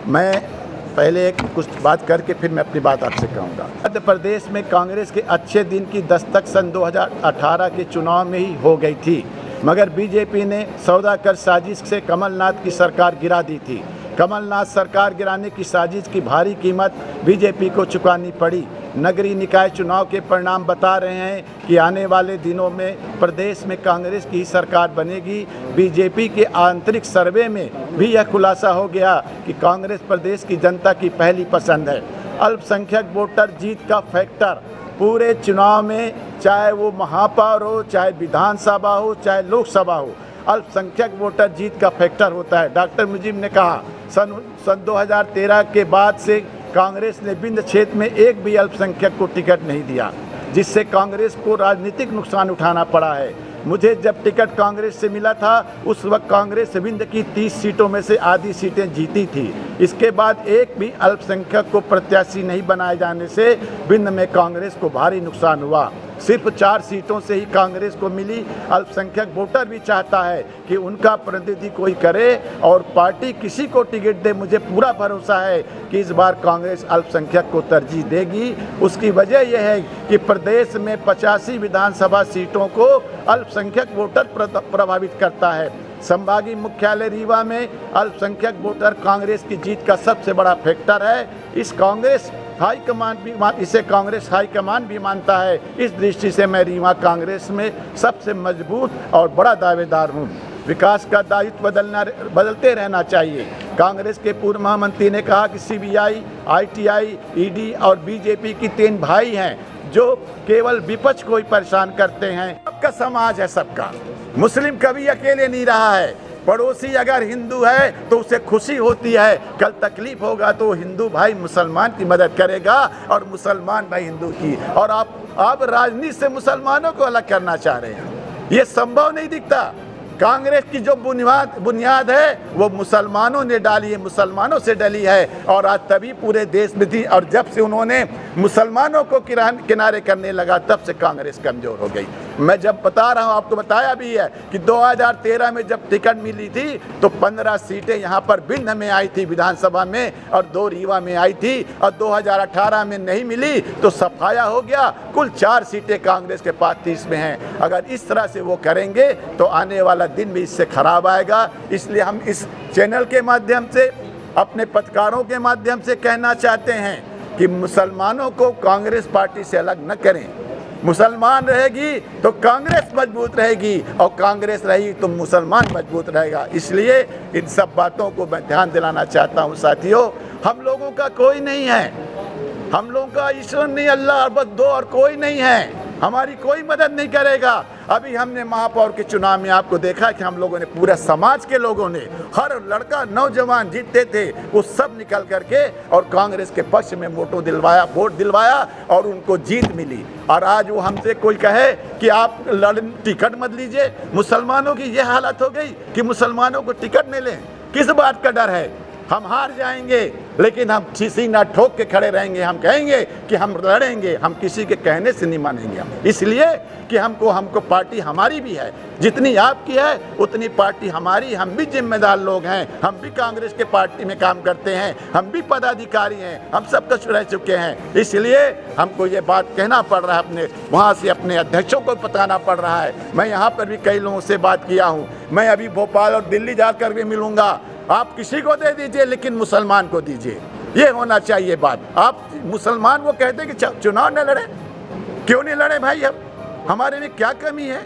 मैं पहले कुछ बात करके फिर मैं अपनी बात आपसे कहूँगा। मध्य प्रदेश में कांग्रेस के अच्छे दिन की दस्तक सन 2018 के चुनाव में ही हो गई थी, मगर बीजेपी ने सौदा कर साजिश से कमलनाथ की सरकार गिरा दी थी। कमलनाथ सरकार गिराने की साजिश की भारी कीमत बीजेपी को चुकानी पड़ी। नगरीय निकाय चुनाव के परिणाम बता रहे हैं कि आने वाले दिनों में प्रदेश में कांग्रेस की सरकार बनेगी। बीजेपी के आंतरिक सर्वे में भी यह खुलासा हो गया कि कांग्रेस प्रदेश की जनता की पहली पसंद है। अल्पसंख्यक वोटर जीत का फैक्टर पूरे चुनाव में, चाहे वो महापौर हो, चाहे विधानसभा हो, चाहे लोकसभा हो, अल्पसंख्यक वोटर जीत का फैक्टर होता है। डॉक्टर मुजीब ने कहा सन 2013 के बाद से कांग्रेस ने विंध्य क्षेत्र में एक भी अल्पसंख्यक को टिकट नहीं दिया, जिससे कांग्रेस को राजनीतिक नुकसान उठाना पड़ा है। मुझे जब टिकट कांग्रेस से मिला था उस वक्त कांग्रेस विंध्य की 30 सीटों में से आधी सीटें जीती थी। इसके बाद एक भी अल्पसंख्यक को प्रत्याशी नहीं बनाए जाने से विंध्य में कांग्रेस को भारी नुकसान हुआ। सिर्फ 4 सीटों से ही कांग्रेस को मिली। अल्पसंख्यक वोटर भी चाहता है कि उनका प्रतिनिधि कोई करे और पार्टी किसी को टिकट दे। मुझे पूरा भरोसा है कि इस बार कांग्रेस अल्पसंख्यक को तरजीह देगी। उसकी वजह यह है कि प्रदेश में 85 विधानसभा सीटों को अल्पसंख्यक वोटर प्रभावित करता है। संभागीय मुख्यालय रीवा में अल्पसंख्यक वोटर कांग्रेस की जीत का सबसे बड़ा फैक्टर है। इसे कांग्रेस हाईकमान भी मानता है। इस दृष्टि से मैं रीवा कांग्रेस में सबसे मजबूत और बड़ा दावेदार हूँ। विकास का दायित्व बदलते रहना चाहिए। कांग्रेस के पूर्व महामंत्री ने कहा कि सीबीआई, आईटीआई, ईडी और बीजेपी की 3 भाई हैं जो केवल विपक्ष को ही परेशान करते हैं। सबका समाज है, सबका। मुस्लिम कभी अकेले नहीं रहा है। पड़ोसी अगर हिंदू है तो उसे खुशी होती है, कल तकलीफ होगा तो हिंदू भाई मुसलमान की मदद करेगा और मुसलमान भाई हिंदू की। और आप राजनीति से मुसलमानों को अलग करना चाह रहे हैं, ये संभव नहीं दिखता। कांग्रेस की जो बुनियाद है वो मुसलमानों ने डाली है, मुसलमानों से डली है और आज तभी पूरे देश में थी। और जब से उन्होंने मुसलमानों को किनारे करने लगा तब से कांग्रेस कमजोर हो गई। मैं जब बता रहा हूँ, आपको बताया भी है कि 2013 में जब टिकट मिली थी तो 15 सीटें यहाँ पर विंध्य में आई थी विधानसभा में और 2 रीवा में आई थी। और 2018 में नहीं मिली तो सफाया हो गया। कुल 4 सीटें कांग्रेस के पास 30 में हैं। अगर इस तरह से वो करेंगे तो आने वाला दिन भी इससे खराब आएगा। इसलिए हम इस चैनल के माध्यम से, अपने पत्रकारों के माध्यम से कहना चाहते हैं कि मुसलमानों को कांग्रेस पार्टी से अलग न करें। मुसलमान रहेगी तो कांग्रेस मजबूत रहेगी और कांग्रेस रहेगी तो मुसलमान मजबूत रहेगा। इसलिए इन सब बातों को मैं ध्यान दिलाना चाहता हूँ। साथियों, हम लोगों का कोई नहीं है, हम लोगों का ईश्वर नहीं, अल्लाह बस 2 और कोई नहीं है। हमारी कोई मदद नहीं करेगा। अभी हमने महापौर के चुनाव में आपको देखा कि हम लोगों ने, पूरे समाज के लोगों ने, हर लड़का नौजवान जीतते थे वो सब निकल करके और कांग्रेस के पक्ष में वोट दिलवाया और उनको जीत मिली। और आज वो हमसे कोई कहे कि आप टिकट मत लीजिए। मुसलमानों की ये हालत हो गई कि मुसलमानों को टिकट नहीं लें। किस बात का डर है? हम हार जाएंगे लेकिन हम सीना ठोक के खड़े रहेंगे। हम कहेंगे कि हम लड़ेंगे, हम किसी के कहने से नहीं मानेंगे। हम इसलिए कि हमको पार्टी हमारी भी है, जितनी आपकी है उतनी पार्टी हमारी। हम भी जिम्मेदार लोग हैं, हम भी कांग्रेस के पार्टी में काम करते हैं, हम भी पदाधिकारी हैं, हम सब कुछ रह चुके हैं। इसलिए हमको ये बात कहना पड़ रहा है, अपने वहाँ से अपने अध्यक्षों को बताना पड़ रहा है। मैं यहाँ पर भी कई लोगों से बात किया हूँ। मैं अभी भोपाल और दिल्ली जाकर भी मिलूँगा। आप किसी को दे दीजिए लेकिन मुसलमान को दीजिए, ये होना चाहिए बात। आप मुसलमान वो कहते हैं कि चुनाव न लड़े, क्यों नहीं लड़े भाई? अब हमारे में क्या कमी है?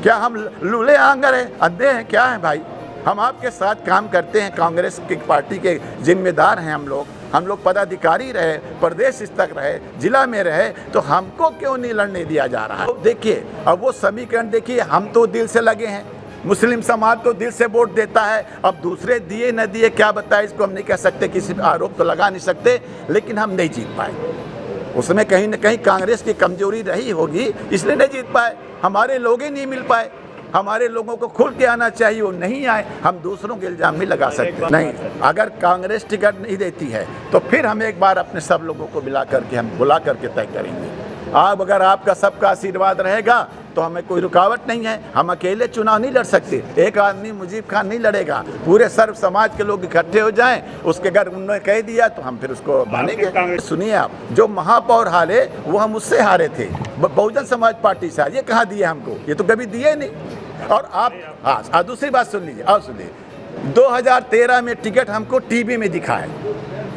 क्या हम लूले आंगर हैं, अंधे हैं, क्या है भाई? हम आपके साथ काम करते हैं, कांग्रेस की पार्टी के जिम्मेदार हैं हम लोग पदाधिकारी रहे, प्रदेश स्तर रहे, जिला में रहे, तो हमको क्यों नहीं लड़ने दिया जा रहा है? तो देखिए, अब वो समीकरण देखिए, हम तो दिल से लगे हैं, मुस्लिम समाज तो दिल से वोट देता है। अब दूसरे दिए न दिए क्या बताए, इसको हम नहीं कह सकते, किसी पर आरोप तो लगा नहीं सकते, लेकिन हम नहीं जीत पाए। उसमें कहीं न कहीं कांग्रेस की कमजोरी रही होगी, इसलिए नहीं जीत पाए। हमारे लोग ही नहीं मिल पाए। हमारे लोगों को खुल के आना चाहिए, वो नहीं आए। हम दूसरों के इल्जाम नहीं लगा सकते। नहीं, अगर कांग्रेस टिकट नहीं देती है तो फिर हम एक बार अपने सब लोगों को बुला करके तय करेंगे। आप अगर आपका सबका आशीर्वाद रहेगा तो हमें कोई रुकावट नहीं है। हम अकेले चुनाव नहीं लड़ सकते, एक आदमी मुजीब खान नहीं लड़ेगा, पूरे सर्व समाज के लोग इकट्ठे हो जाएं, उसके अगर उन्होंने कह दिया तो हम फिर उसको मानेंगे। सुनिए आप, जो महापौर हारे वो हम उससे हारे थे, बहुजन समाज पार्टी से। ये कहाँ दिए हमको, ये तो कभी दिए नहीं। और आप हाँ दूसरी बात सुन लीजिए, और सुनिए, 2013 में टिकट हमको टीवी में दिखा है,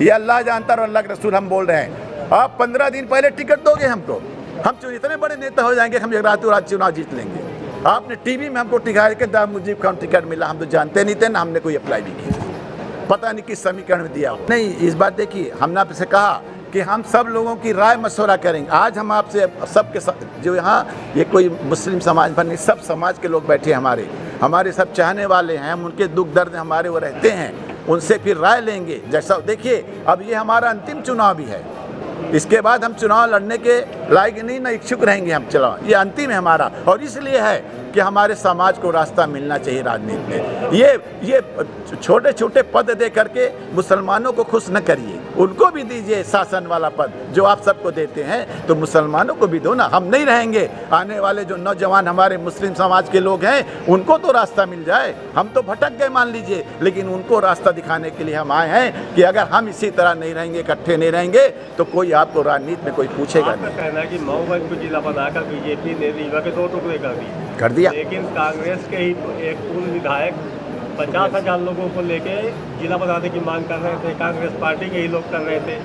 ये अल्लाह जानता और अल्लाह के रसूल हम बोल रहे हैं। आप 15 दिन पहले टिकट दोगे हमको, हम इतने बड़े नेता हो जाएंगे, हम एक रातों रात चुनाव जीत लेंगे। आपने टीवी में हमको दिखाया कि दा मुजीब खान टिकट मिला, हम तो जानते नहीं थे ना, हमने कोई अप्लाई भी की, पता नहीं किस समीकरण में दिया। नहीं, इस बात देखिए, हमने आपसे कहा कि हम सब लोगों की राय मशवरा करेंगे। आज हम आपसे सबके जो यहाँ ये कोई मुस्लिम समाज पर नहीं, सब समाज के लोग बैठे हमारे सब चाहने वाले हैं, हम उनके दुख दर्द हमारे वो रहते हैं, उनसे फिर राय लेंगे। जैसा देखिए, अब ये हमारा अंतिम चुनाव भी है, इसके बाद हम चुनाव लड़ने के लायक नहीं, ना इच्छुक रहेंगे हम चुनाव, ये अंतिम है हमारा। और इसलिए है कि हमारे समाज को रास्ता मिलना चाहिए राजनीति में। ये छोटे छोटे पद दे करके मुसलमानों को खुश न करिए, उनको भी दीजिए शासन वाला पद जो आप सबको देते हैं, तो मुसलमानों को भी दो ना। हम नहीं रहेंगे, आने वाले जो नौजवान हमारे मुस्लिम समाज के लोग हैं उनको तो रास्ता मिल जाए। हम तो भटक गए मान लीजिए, लेकिन उनको रास्ता दिखाने के लिए हम आए हैं कि अगर हम इसी तरह नहीं रहेंगे, इकट्ठे नहीं रहेंगे, तो कोई आपको राजनीति में कोई पूछेगा नहीं। कहना है कि मऊगंज को जिला बनाकर बीजेपी ने रीवा के 2 टुकड़े कर दिया, लेकिन कांग्रेस के ही एक पूर्व विधायक 50,000 लोगों को लेके जिला बनाने की मांग कर रहे थे, कांग्रेस पार्टी के ही लोग कर रहे थे।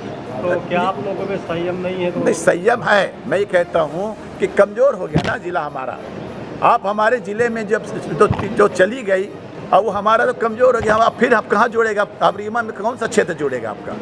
तो क्या आप लोगों में संयम नहीं है? तो नहीं, संयम है। मैं ये कहता हूँ कि कमज़ोर हो गया ना जिला हमारा। आप हमारे ज़िले में जब जो चली गई, अब वो हमारा तो कमज़ोर हो गया। अब फिर आप कहाँ जोड़ेगा? अब रीवा में कौन सा क्षेत्र जोड़ेगा आपका?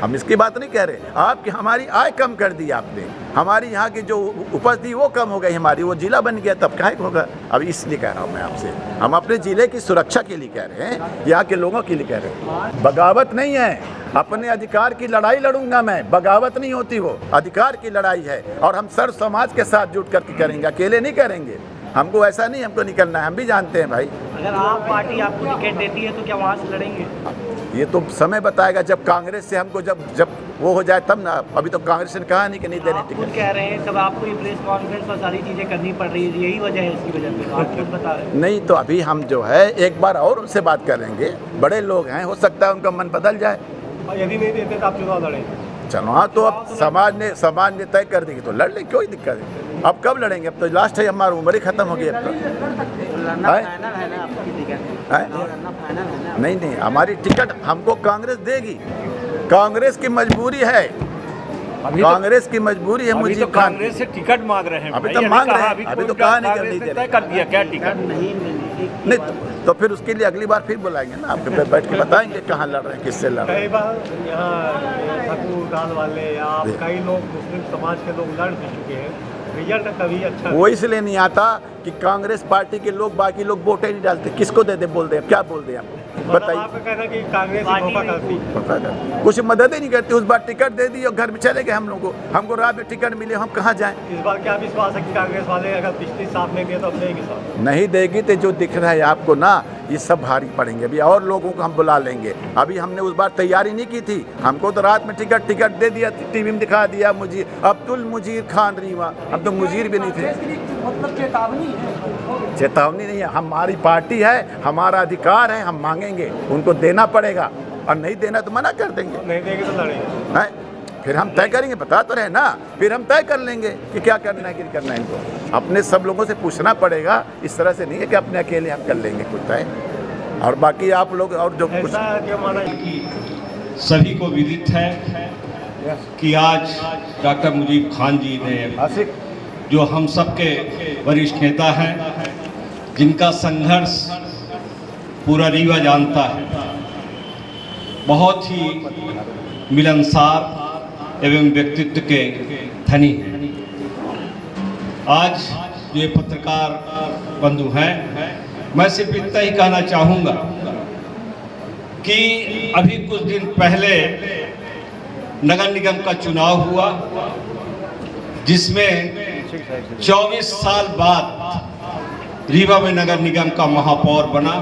हम इसकी बात नहीं कह रहे, आपकी हमारी आय कम कर दी आपने, हमारी यहाँ की जो उपज थी वो कम हो गई हमारी, वो जिला बन गया, तब काहे होगा? अब इसलिए कह रहा हूँ मैं आपसे, हम अपने ज़िले की सुरक्षा के लिए कह रहे हैं, यहाँ के लोगों के लिए कह रहे हैं। बगावत नहीं है, अपने अधिकार की लड़ाई लड़ूंगा मैं, बगावत नहीं होती, वो अधिकार की लड़ाई है। और हम सर्व समाज के साथ जुट करके करेंगे, अकेले नहीं करेंगे। हमको ऐसा नहीं, हमको निकलना है, हम भी जानते हैं भाई। अगर आप पार्टी आपको टिकट देती है तो क्या वहाँ से लड़ेंगे? ये तो समय बताएगा, जब कांग्रेस से हमको जब वो हो जाए तब ना। अभी तो कांग्रेस ने कहा नहीं कि नहीं देने टिकट। कह रहे हैं सब आपको ये प्रेस कॉन्फ्रेंस और सारी चीज़ें करनी पड़ रही है, यही वजह है, इसकी वजह से आप खुद बता रहे हैं। नहीं तो अभी हम जो है एक बार और उनसे बात करेंगे, बड़े लोग हैं, हो सकता है उनका मन बदल जाए। यदि नहीं देते तो आप चुनाव लड़ेंगे? चलो हाँ, तो अब समाज ने तय कर देगी तो लड़ लें, कोई दिक्कत है। अब कब लड़ेंगे? अब तो लास्ट है, हमारी उम्र ही खत्म हो गई अब तो। नहीं, हमारी टिकट हमको कांग्रेस देगी, कांग्रेस की मजबूरी है, कांग्रेस की मजबूरी है। मुझे तो कांग्रेस से टिकट मांग रहे हैं, अभी तो मांग रहे हैं, अभी तो कहा नहीं कर दिया क्या टिकट? नहीं तो फिर उसके लिए अगली बार फिर बुलाएंगे ना, आपके बैठ के बताएंगे कहाँ लड़ रहे हैं, किससे लड़ रहे हैं। कई बार यहाँ ठाकुर दाल वाले या कई लोग मुस्लिम समाज के लोग लड़ भी चुके हैं, रिजल्ट कभी अच्छा वो इसलिए नहीं आता कि कांग्रेस पार्टी के लोग, बाकी लोग वोटें नहीं डालते। किसको दे दे, बोल दे, क्या बोल दे आप बताइए। आपका कहना कि कांग्रेस धोखा करती, कुछ मदद ही नहीं करती। उस बार टिकट दे दी और घर में चले गए हम लोग को, हमको रात में टिकट मिले, हम कहाँ जाएं? इस बार क्या विश्वास है कि कांग्रेस वाले अगर पिछली साथ नहीं दिए तो अब देगी साथ? नहीं देगी तो जो दिख रहा है आपको ना, ये सब भारी पड़ेंगे। अभी और लोगों को हम बुला लेंगे, अभी हमने उस बार तैयारी नहीं की थी। हमको तो रात में टिकट दे दिया, टीवी में दिखा दिया मुझे अब्दुल मुजीर खान रीवा, हम तो मुजीर भी नहीं थे। मतलब चेतावनी है? चेतावनी नहीं है, हमारी पार्टी है, हमारा अधिकार है, हम मांगेंगे, उनको देना पड़ेगा, और नहीं देना तो मना कर देंगे। नहीं देंगे तो लड़ेंगे है, फिर हम तय करेंगे, बता तो रहे ना, फिर हम तय कर लेंगे कि क्या करना है कि नहीं करना है। इनको अपने सब लोगों से पूछना पड़ेगा, इस तरह से नहीं है कि अपने अकेले हम कर लेंगे कुछ तय। और बाकी आप लोग और जो कुछ सभी को विदित है कि आज डॉक्टर मुजीब खान जी ने, जो हम सबके वरिष्ठ नेता हैं, जिनका संघर्ष पूरा रीवा जानता है, बहुत ही मिलनसार एवं व्यक्तित्व के धनी हैं। आज जो ये पत्रकार बंधु हैं, मैं सिर्फ इतना ही कहना चाहूँगा कि अभी कुछ दिन पहले नगर निगम का चुनाव हुआ, जिसमें 24 साल बाद रीवा में नगर निगम का महापौर बना।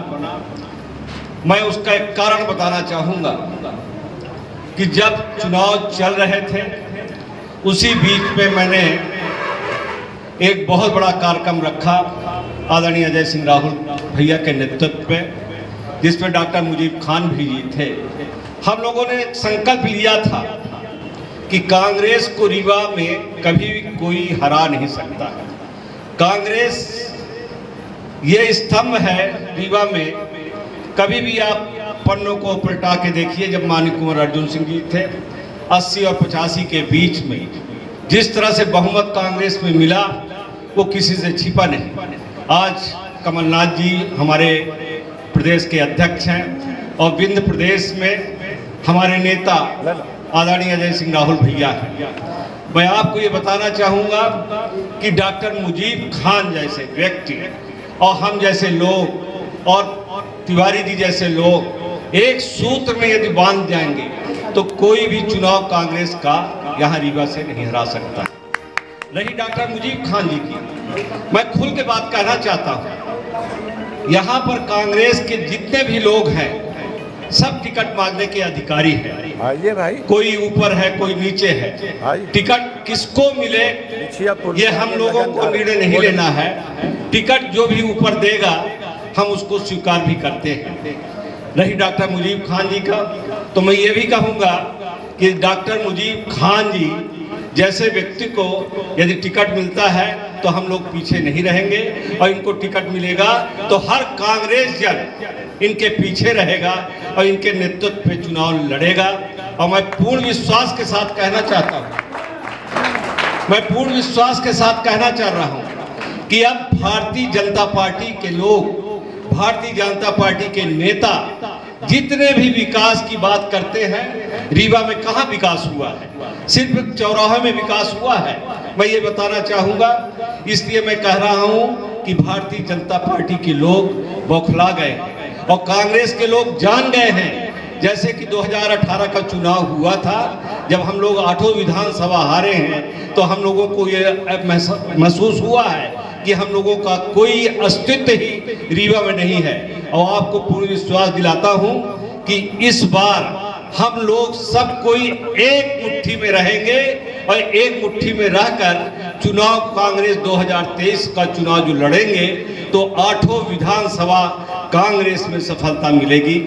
मैं उसका एक कारण बताना चाहूँगा कि जब चुनाव चल रहे थे उसी बीच में मैंने एक बहुत बड़ा कार्यक्रम रखा आदरणीय अजय सिंह राहुल भैया के नेतृत्व में, जिसमें डॉक्टर मुजीब खान भी जी थे। हम लोगों ने एक संकल्प लिया था कि कांग्रेस को रीवा में कभी कोई हरा नहीं सकता है। कांग्रेस ये स्तंभ है रीवा में। कभी भी आप पन्नों को पलटा के देखिए, जब मानिक कुंवर अर्जुन सिंह जी थे 80 और 85 के बीच में जिस तरह से बहुमत कांग्रेस में मिला वो किसी से छिपा नहीं। आज कमलनाथ जी हमारे प्रदेश के अध्यक्ष हैं और विंध्य प्रदेश में हमारे नेता आदरणीय अजय सिंह राहुल भैया हैं। मैं आपको ये बताना चाहूँगा कि डॉक्टर मुजीब खान जैसे व्यक्ति और हम जैसे लोग और तिवारी जी जैसे लोग एक सूत्र में यदि बांध जाएंगे तो कोई भी चुनाव कांग्रेस का यहाँ रीवा से नहीं हरा सकता। रही डॉक्टर मुजीब खान जी की, मैं खुल के बात कहना चाहता हूँ, यहाँ पर कांग्रेस के जितने भी लोग हैं सब टिकट मांगने के अधिकारी हैं। आइए भाई, कोई ऊपर है कोई नीचे है। टिकट किसको मिले ये हम लोगों को निर्णय नहीं लेना है। टिकट जो भी ऊपर देगा हम उसको स्वीकार भी करते हैं। रही डॉक्टर मुजीब खान जी का, तो मैं ये भी कहूँगा कि डॉक्टर मुजीब खान जी जैसे व्यक्ति को यदि टिकट मिलता है तो हम लोग पीछे नहीं रहेंगे और इनको टिकट मिलेगा तो हर कांग्रेस जन इनके पीछे रहेगा और इनके नेतृत्व पे चुनाव लड़ेगा। और मैं पूर्ण विश्वास के साथ कहना चाहता हूँ, मैं पूर्ण विश्वास के साथ कहना चाह रहा हूँ कि अब भारतीय जनता पार्टी के लोग, भारतीय जनता पार्टी के नेता जितने भी विकास की बात करते हैं, रीवा में कहाँ विकास हुआ है? सिर्फ चौराहे में विकास हुआ है। मैं ये बताना चाहूँगा, इसलिए मैं कह रहा हूँ कि भारतीय जनता पार्टी के लोग बौखला गए और कांग्रेस के लोग जान गए हैं। जैसे कि 2018 का चुनाव हुआ था, जब हम लोग 8 विधानसभा हारे हैं तो हम लोगों को ये महसूस हुआ है कि हम लोगों का कोई अस्तित्व ही रीवा में नहीं है। और आपको पूर्ण विश्वास दिलाता हूं कि इस बार हम लोग सब कोई एक मुट्ठी में रहेंगे और एक मुट्ठी में रहकर चुनाव कांग्रेस 2023 का चुनाव जो लड़ेंगे तो 8 विधानसभा कांग्रेस में सफलता मिलेगी।